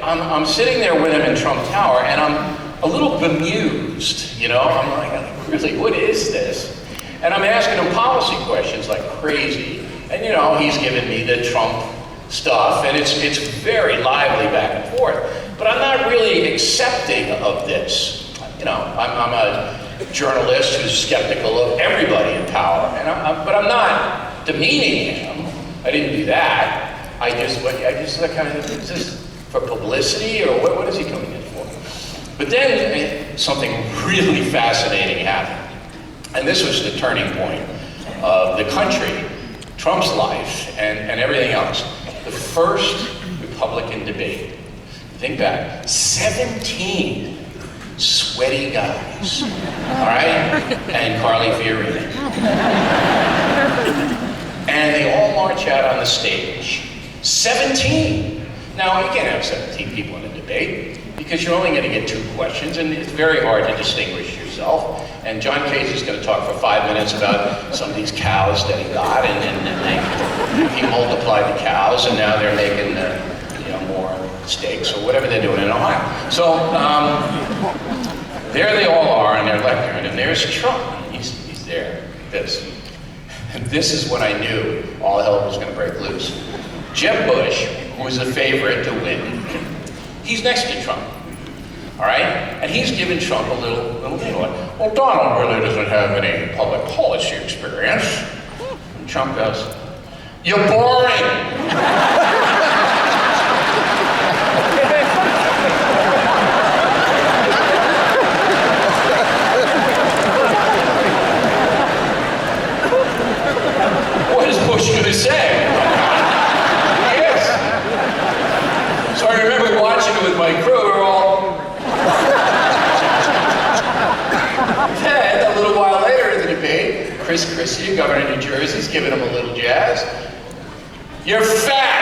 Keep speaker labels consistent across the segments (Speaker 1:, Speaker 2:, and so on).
Speaker 1: I'm sitting there with him in Trump Tower, and I'm a little bemused, you know? I'm like, really, what is this? And I'm asking him policy questions like crazy. And, you know, he's giving me the Trump stuff, and it's very lively back and forth. But I'm not really accepting of this. You know, I'm a journalist who's skeptical of everybody in power, and but I'm not demeaning him. I didn't do that. I just kind of, is this for publicity, or what is he coming in for? But then something really fascinating happened. And this was the turning point of the country, Trump's life, and everything else. The first Republican debate. Think back, 17 sweaty guys, all right? And Carly Fiorina. And they all march out on the stage. 17. Now, you can't have 17 people in a debate because you're only going to get 2 questions, and it's very hard to distinguish yourself. And John Cage is going to talk for 5 minutes about some of these cows that he got, and he multiplied the cows, and now they're making more steaks or whatever they're doing in Ohio. So there they all are, and they're lecturing, and there's Trump. He's there. And this is when I knew all hell was going to break loose. Jeb Bush, who was the favorite to win, he's next to Trump, all right? And he's giving Trump a little thing like, well, Donald really doesn't have any public policy experience. And Trump goes, you're boring. What is Bush going to say? Yes. So I remember watching it with my crew. We were all... Then, a little while later in the debate, Chris Christie, governor of New Jersey, is giving him a little jazz. You're fat!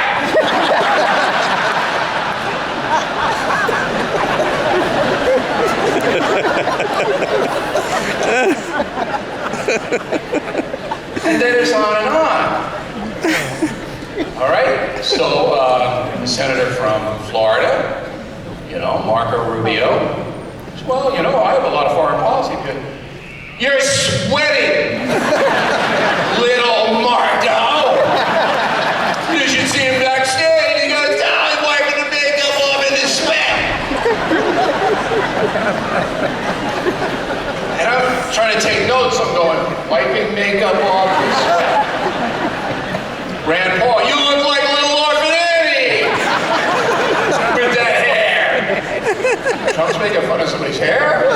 Speaker 1: And then it's on and on. All right, so a senator from Florida, Marco Rubio, says, well, I have a lot of foreign policy. You're sweating, little Marco. You should see him backstage. He goes, I'm wiping the makeup off in his sweat. And I'm trying to take notes. I'm going, wiping makeup off his sweat. Rand Paul, you look like little orphan Annie with that hair. Trump's making fun of somebody's hair?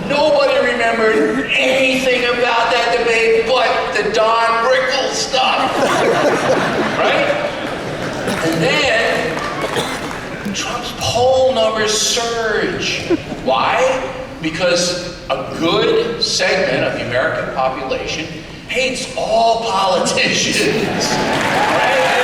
Speaker 1: Nobody remembered anything about that debate but the Don Rickles stuff. Right? And then Trump's poll numbers surge. Why? Because a good segment of the American population hates all politicians. Right?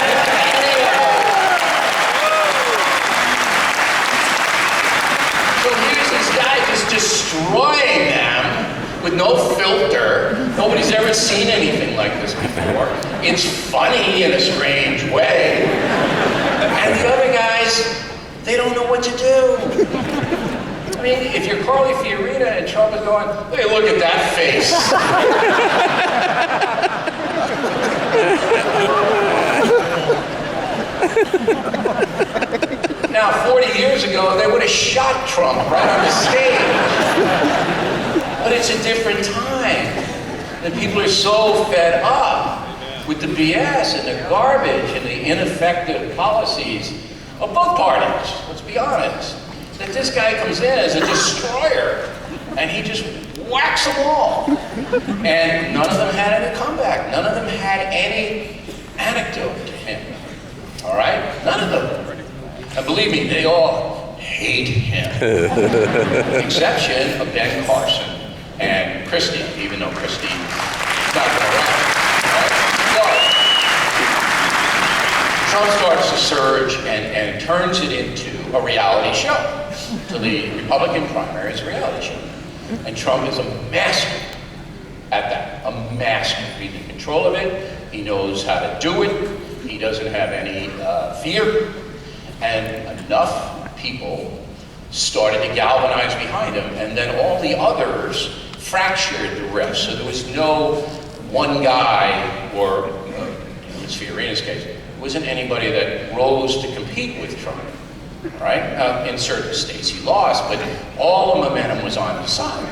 Speaker 1: So here's this guy just destroying them with no filter. Nobody's ever seen anything like this before. It's funny in a strange way. And the other guys, they don't know what to do. I mean, if you're Carly Fiorina and Trump is going, hey, look at that face. Now, 40 years ago, they would have shot Trump right on the stage. But it's a different time. And people are so fed up with the BS and the garbage and the ineffective policies of both parties, let's be honest. That this guy comes in as a destroyer, and he just whacks them all. And none of them had any comeback. None of them had any anecdote to him. All right? None of them. And believe me, they all hate him. With the exception of Ben Carson and Christie, even though Christie's not going to run. Right? So, Trump starts to surge and turns it into a reality show. So the Republican primary is a reality show. And Trump is a master at that, a master. He's in control of it. He knows how to do it. He doesn't have any fear. And enough people started to galvanize behind him, and then all the others fractured the rest. So there was no one guy, or in Fiorina's case, it wasn't anybody that rose to compete with Trump, right? In certain states he lost, but all the momentum was on his side.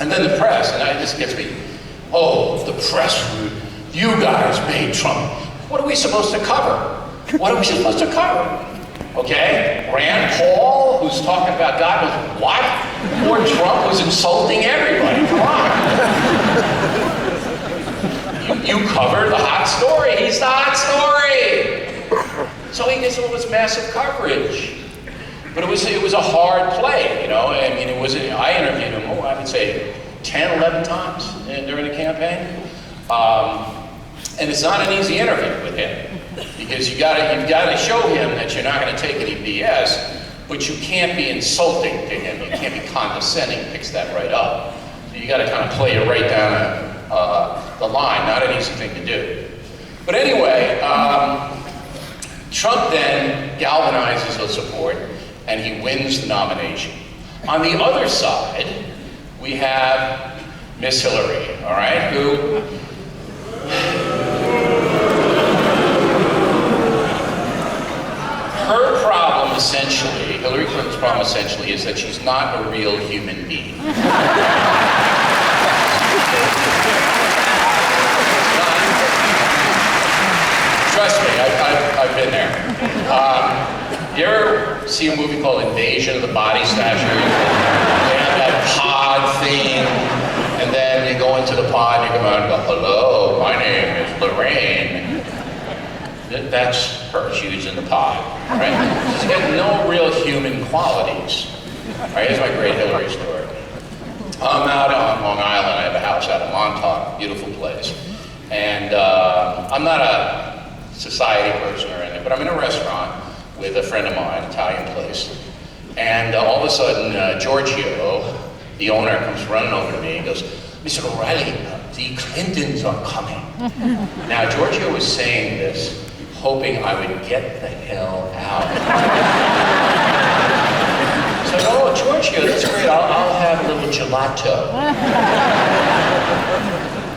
Speaker 1: And then the press, and this gets me, oh, the press, you guys made Trump. What are we supposed to cover? What are we supposed to cover? Okay, Rand Paul, who's talking about God was what? Or Trump was insulting everybody. Come on. You covered the hot story. He's the hot story. So he gets all this massive coverage. But it was a hard play, you know. I mean, I interviewed him, I would say 10, 11 times during the campaign. And it's not an easy interview with him. Because you've got to show him that you're not going to take any BS, but you can't be insulting to him. You can't be condescending. Picks that right up. So you got to kind of play it right down the line. Not an easy thing to do. But anyway, Trump then galvanizes the support, and he wins the nomination. On the other side, we have Miss Hillary. All right, who. Her problem essentially, Hillary Clinton's problem essentially, is that she's not a real human being. Trust me, I've been there. You ever see a movie called Invasion of the Body Snatchers? They have that pod thing, and then you go into the pod and you come out and go, hello, my name is Lorraine. That's her. She was in the pod, right? She's got no real human qualities. All right, here's my great Hillary story. I'm out on Long Island. I have a house out in Montauk, beautiful place. And I'm not a society person or anything, but I'm in a restaurant with a friend of mine, Italian place. And all of a sudden, Giorgio, the owner, comes running over to me and goes, Mr. O'Reilly, the Clintons are coming. Now, Giorgio was saying this, hoping I would get the hell out. So, oh, Giorgio, that's great. I'll have a little gelato.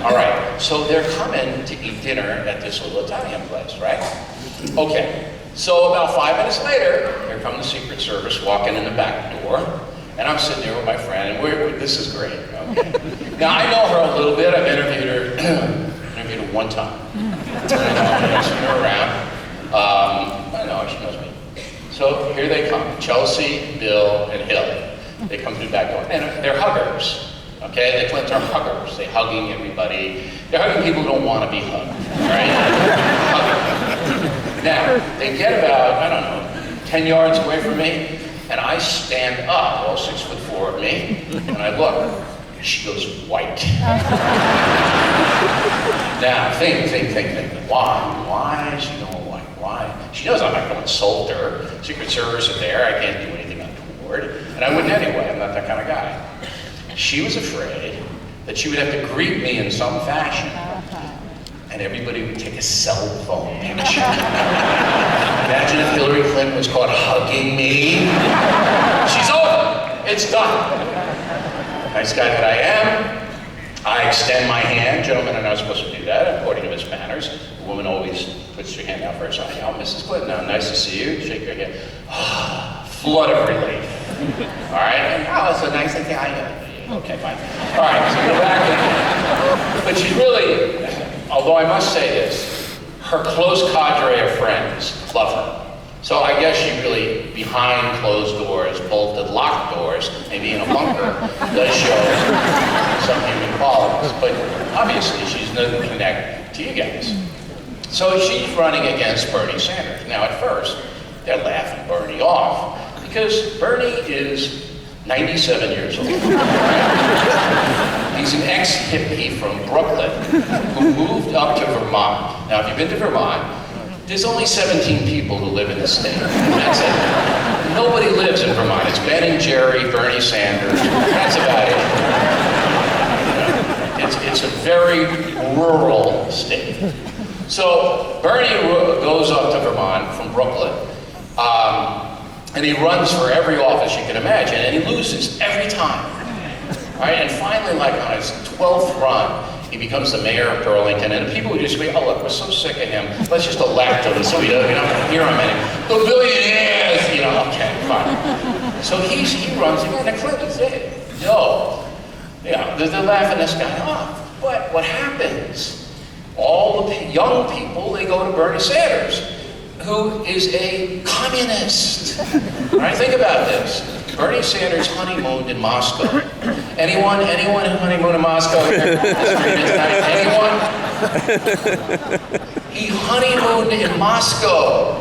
Speaker 1: All right, so they're coming to eat dinner at this little Italian place, right? Okay, so about 5 minutes later, here come the Secret Service walking in the back door, and I'm sitting there with my friend, and this is great. Okay. Now, I know her a little bit. I've interviewed her one time. I've seen her around. I know, she knows me. So here they come, Chelsea, Bill, and Hill. They come through the back door, and they're huggers. Okay, the Clintons are huggers. They're hugging everybody. They're hugging people who don't want to be hugged, right? Now, they get about, I don't know, 10 yards away from me, and I stand up, all 6'4" of me, and I look. She goes white. Now, think. Why? Why is she going white? Why? She knows I'm not going to insult her. Secret Service are there. I can't do anything untoward. And I wouldn't anyway. I'm not that kind of guy. She was afraid that she would have to greet me in some fashion. And everybody would take a cell phone picture. Imagine if Hillary Clinton was caught hugging me. She's over. It's done. Nice guy that I am, I extend my hand. Gentlemen are not supposed to do that, according to his manners. A woman always puts her hand out first. Oh, Mrs. Clinton, nice to see you. Shake her hand. Flood of relief. All right? Oh, it's a nice thing. Okay, fine. All right, so go back. But she's really, although I must say this, her close cadre of friends love her. So I guess she really, behind closed doors, bolted locked doors, maybe in a bunker, does show some human qualities. But obviously, she doesn't connect to you guys. So she's running against Bernie Sanders. Now, at first, they're laughing Bernie off because Bernie is 97 years old. He's an ex-hippie from Brooklyn who moved up to Vermont. Now, if you've been to Vermont, there's only 17 people who live in the state. That's it. Nobody lives in Vermont. It's Ben and Jerry, Bernie Sanders. That's about it. It's a very rural state. So Bernie goes up to Vermont from Brooklyn, and he runs for every office you can imagine, and he loses every time. Right? And finally, like on his 12th run, he becomes the mayor of Burlington, and people would just be, oh look, we're so sick of him, let's just elect him so we don't hear him anymore. The billionaires, okay, fine. So he runs again, the Clintons did. No. They're laughing this guy off. But what happens? All the young people, they go to Bernie Sanders, who is a communist. All right, think about this. Bernie Sanders honeymooned in Moscow. Anyone honeymoon in Moscow? Anyone? He honeymooned in Moscow.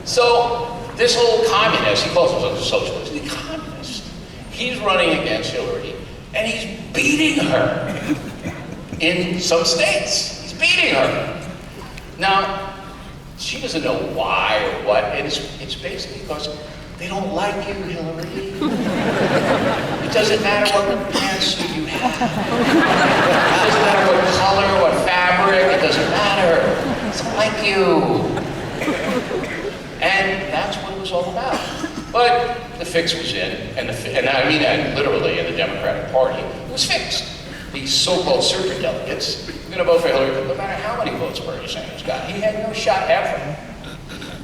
Speaker 1: So this whole communist, he calls himself a socialist, the communist, he's running against Hillary, and he's beating her in some states. He's beating her. Now, she doesn't know why or what. It's basically because they don't like you, Hillary. It doesn't matter what pantsuit you have. It doesn't matter what color, what fabric. It doesn't matter. It doesn't like you. And that's what it was all about. But the fix was in, and I mean that literally in the Democratic Party. It was fixed. These so-called superdelegates were going to vote for Hillary, no matter how many votes Bernie Sanders got. He had no shot ever.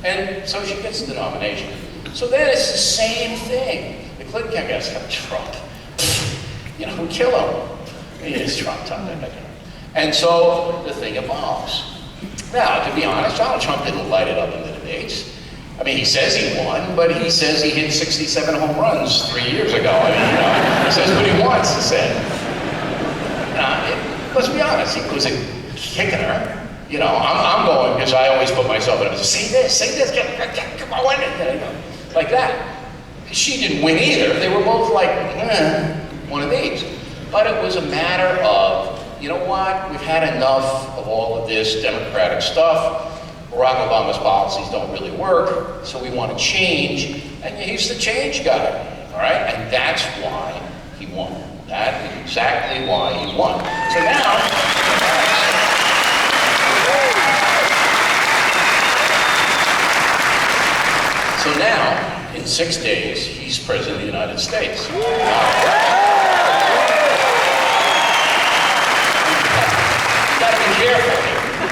Speaker 1: And so she gets the nomination. So then it's the same thing. The Clinton candidates have Trump. We kill him. He is Trump. And so the thing evolves. Now, to be honest, Donald Trump didn't light it up in the debates. I mean, he says he won, but he says he hit 67 home runs 3 years ago. I mean, he says what he wants to say. Let's be honest, he was kicking her. I'm going because I always put myself in it. Say this, come on, like that. She didn't win either. They were both like, one of these. But it was a matter of, you know what? We've had enough of all of this Democratic stuff. Barack Obama's policies don't really work, so we want to change. And he's the change guy, all right? And that's why he won. That is exactly why he won. So now, in 6 days, he's president of the United States. You gotta be careful.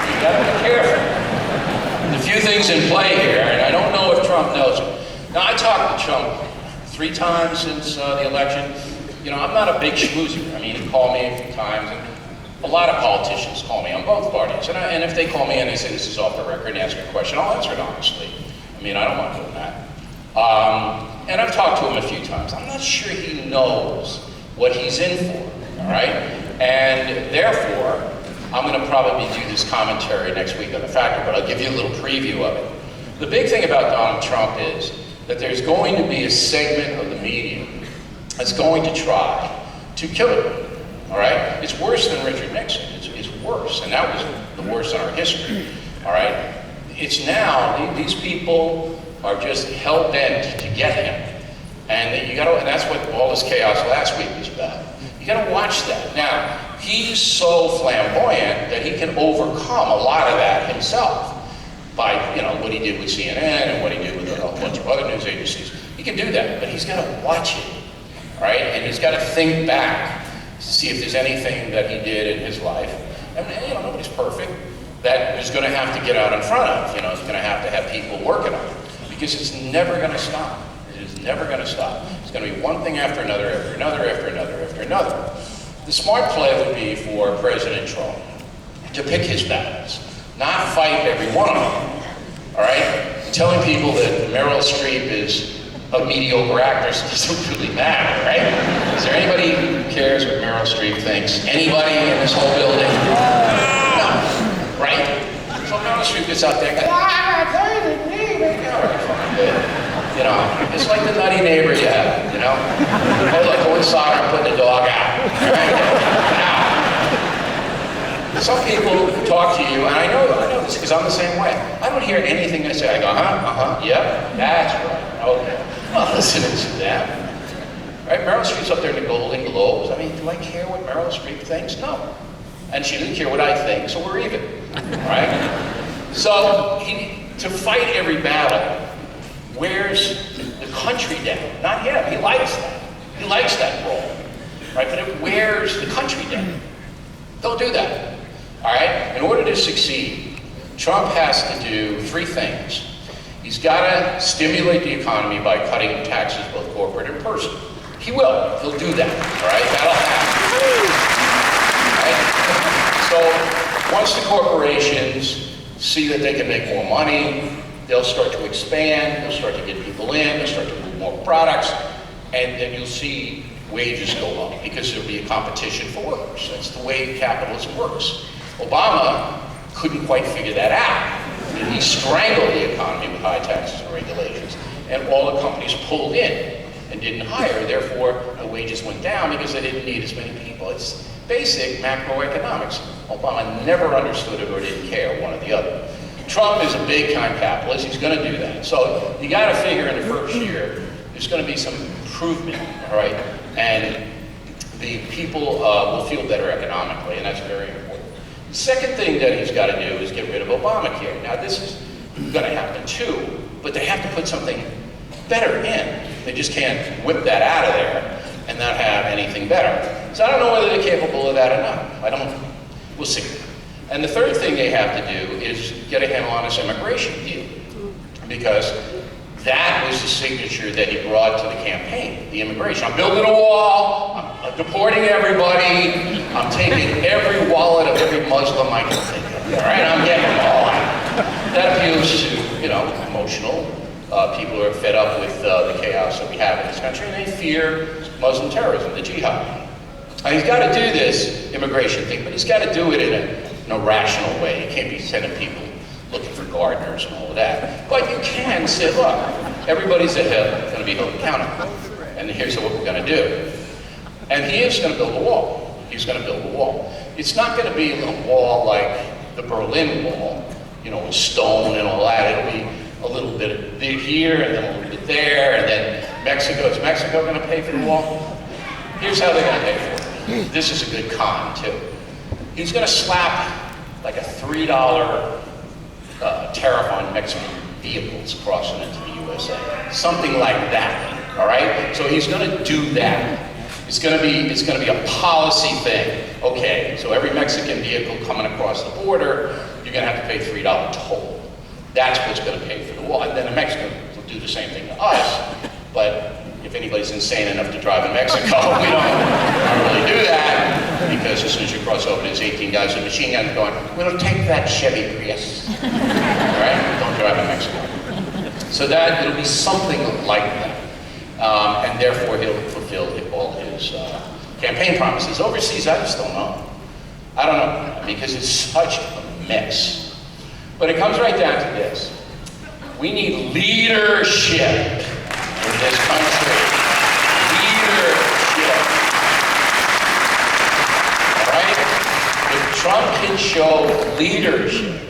Speaker 1: You gotta be careful. There's a few things in play here, and I don't know if Trump knows it. Now, I talked to Trump 3 times since the election. I'm not a big schmoozer. I mean, he called me a few times, and a lot of politicians call me on both parties. And if they call me and they say this is off the record and ask me a question, I'll answer it honestly. I mean, I don't mind doing that. And I've talked to him a few times. I'm not sure he knows what he's in for, all right? And therefore, I'm going to probably do this commentary next week on The Factor, but I'll give you a little preview of it. The big thing about Donald Trump is that there's going to be a segment of the media that's going to try to kill him, all right? It's worse than Richard Nixon. It's worse, and that was the worst in our history, all right? It's now, these people are just hell-bent to get him. And and that's what all this chaos last week was about. You gotta watch that. Now, he's so flamboyant that he can overcome a lot of that himself by, what he did with CNN and what he did with a whole bunch of other news agencies. He can do that, but he's gotta watch it, right? And he's gotta think back to see if there's anything that he did in his life. And, nobody's perfect. That is going to have to get out in front of. He's going to have people working on it. Because it's never going to stop. It is never going to stop. It's going to be one thing after another, after another, after another, after another. The smart play would be for President Trump to pick his battles, not fight every one of them. All right? Telling people that Meryl Streep is a mediocre actress doesn't really matter, right? Is there anybody who cares what Meryl Streep thinks? Anybody in this whole building? Right? So Meryl Streep gets out there and goes, it's like the nutty neighbor you have, Oh, look, go inside, I'm putting the dog out. Now, some people talk to you, and I know this because I'm the same way. I don't hear anything they say. I go, yep, that's right, okay. Well, listening to them. right? Meryl Streep's up there in the Golden Globes. I mean, do I care what Meryl Streep thinks? No. And she didn't care what I think, so we're even, right? So to fight every battle wears the country down, not him. He likes that. He likes that role, right? But it wears the country down. Don't do that, all right? In order to succeed, Trump has to do three things. He's got to stimulate the economy by cutting taxes, both corporate and personal. He will. He'll do that, all right? That'll happen, right? So once the corporations see that they can make more money, they'll start to expand, they'll start to get people in, they'll start to move more products, and then you'll see wages go up because there'll be a competition for workers. That's the way capitalism works. Obama couldn't quite figure that out. And he strangled the economy with high taxes and regulations, and all the companies pulled in and didn't hire. Therefore, the wages went down because they didn't need as many people. It's basic macroeconomics. Obama never understood it or didn't care, one or the other. Trump is a big-time capitalist. He's going to do that. So you got to figure in the first year, there's going to be some improvement, all right? And the people will feel better economically, and that's very important. The second thing that he's got to do is get rid of Obamacare. Now, this is going to happen too, but they have to put something better in. They just can't whip that out of there and not have anything better. So I don't know whether they're capable of that or not. We'll see. And the third thing they have to do is get a handle on this immigration deal, because that was the signature that he brought to the campaign, the immigration. I'm building a wall, I'm deporting everybody, I'm taking every wallet of every Muslim I can think of, all right? I'm getting them all out. That appeals to, emotional people who are fed up with the chaos that we have in this country, and they fear Muslim terrorism, the jihad. Now, he's got to do this immigration thing, but he's got to do it in a rational way. He can't be sending people looking for gardeners and all of that. But you can say, look, everybody's going to be held accountable, and here's what we're going to do. And he is going to build a wall. He's going to build a wall. It's not going to be a wall like the Berlin Wall, with stone and all that. It'll be a little bit here and then a little bit there, and then Mexico. Is Mexico going to pay for the wall? Here's how they're going to pay for it. This is a good con, too. He's going to slap like a $3 tariff on Mexican vehicles crossing into the USA. Something like that, all right? So he's going to do that. It's going to be a policy thing. Okay, so every Mexican vehicle coming across the border, you're going to have to pay $3 toll. That's what's going to pay for the wall. And then the Mexicans will do the same thing to us, but if anybody's insane enough to drive in Mexico, we don't really do that, because as soon as you cross over, there's 18 guys with machine guns going, we'll take that Chevy Prius. All right? Don't drive in Mexico. So it'll be something like that. And therefore, he'll fulfill all his campaign promises. Overseas, I just don't know. I don't know, because it's such a mess. But it comes right down to this. We need leadership in this country. Leadership. All right? If Trump can show leadership,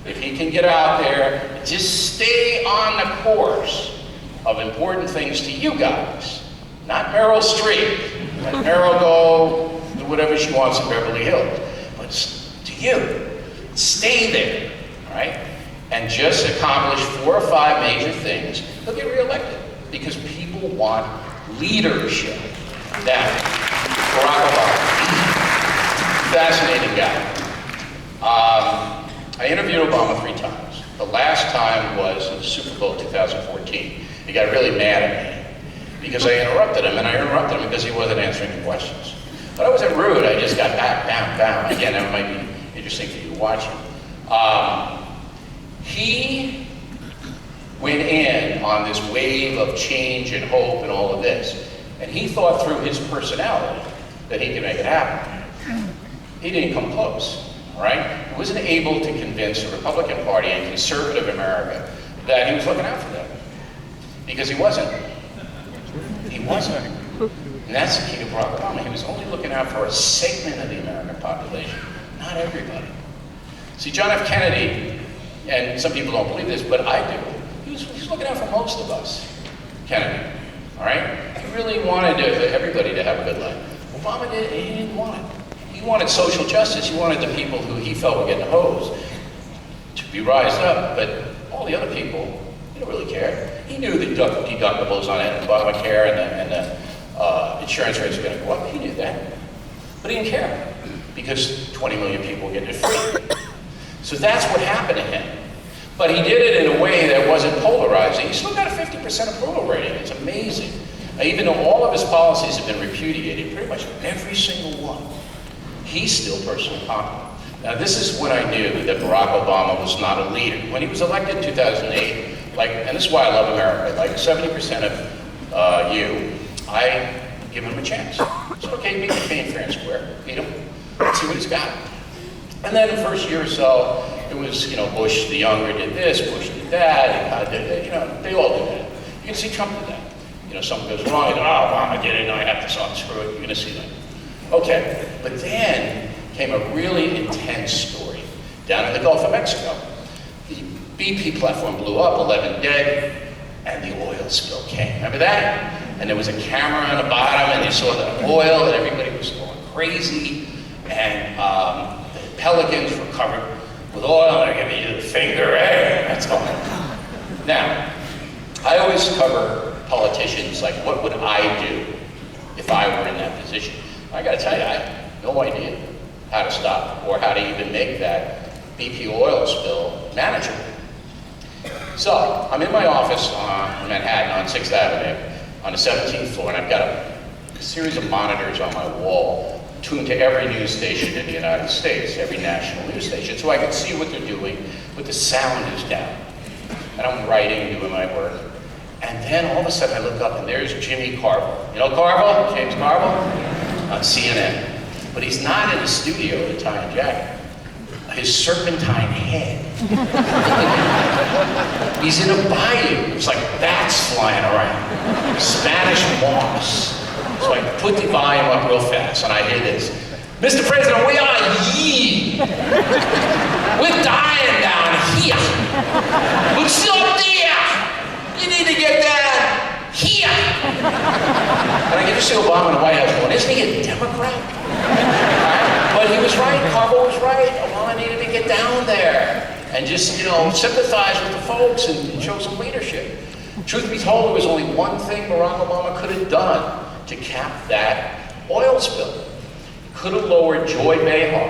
Speaker 1: if he can get out there and just stay on the course of important things to you guys, not Meryl Streep, let Meryl go do whatever she wants in Beverly Hills, but to you, stay there, all right? And just accomplish 4 or 5 major things, he'll get reelected, because people want leadership. Now, Barack Obama, fascinating guy. I interviewed Obama 3 times. The last time was in Super Bowl 2014. He got really mad at me because I interrupted him, and I interrupted him because he wasn't answering the questions. But I wasn't rude, I just got bam. Again, that might be interesting for you to watch him. He went in on this wave of change and hope and all of this, and he thought through his personality that he could make it happen. He didn't come close, all right? He wasn't able to convince the Republican Party and conservative America that he was looking out for them, because he wasn't. He wasn't. And that's the key to Barack Obama. He was only looking out for a segment of the American population, not everybody. See, John F. Kennedy, and some people don't believe this, but I do, he was looking out for most of us, Kennedy, all right? He really wanted everybody to have a good life. Obama he didn't want it. He wanted social justice. He wanted the people who he felt were getting hosed to be rised up, but all the other people, he didn't really care. He knew the deductibles on Obamacare and the insurance rates were going to go up. He knew that, but he didn't care because 20 million people were getting it free. So that's what happened to him. But he did it in a way that wasn't polarizing. He still got a 50% approval rating. It's amazing. Even though all of his policies have been repudiated, pretty much every single one, he's still personally popular. Now this is when I knew that Barack Obama was not a leader. When he was elected in 2008, and this is why I love America, like 70% of I give him a chance. So okay, beat McCain fair and square, beat him, let's see what he's got. And then the first year or so, it was, Bush the younger did this, Bush did that, they all did it. You can see Trump did that. Something goes wrong, Obama did it, and I have to screw it, you're gonna see that. Okay, but then came a really intense story down in the Gulf of Mexico. The BP platform blew up, 11 dead, and the oil spill came. Remember that? And there was a camera on the bottom, and you saw the oil, and everybody was going crazy, and the pelicans were covered with oil, and they're giving you the finger, hey, that's going on. Now, I always cover politicians, like what would I do if I were in that position? I gotta tell you, I have no idea how to stop or how to even make that BP oil spill manageable. So, I'm in my office in Manhattan on 6th Avenue on the 17th floor, and I've got a series of monitors on my wall tuned to every news station in the United States, every national news station, so I can see what they're doing, but the sound is down. And I'm writing, doing my work. And then all of a sudden I look up and there's Jimmy Carville. You know Carville? James Carville? On CNN. But he's not in the studio with a tie and jacket. His serpentine head. He's in a bayou. It's like bats flying around. Spanish moss. So I put the volume up real fast and I hear this. Mr. President, we are ye. We're dying down here. But still up there. You need to get down here. And I get to see Obama in the White House going, isn't he a Democrat? Right? But he was right, Carville was right. Obama needed to get down there and just, sympathize with the folks and show some leadership. Truth be told, there was only one thing Barack Obama could have done to cap that oil spill. He could have lowered Joy Behar.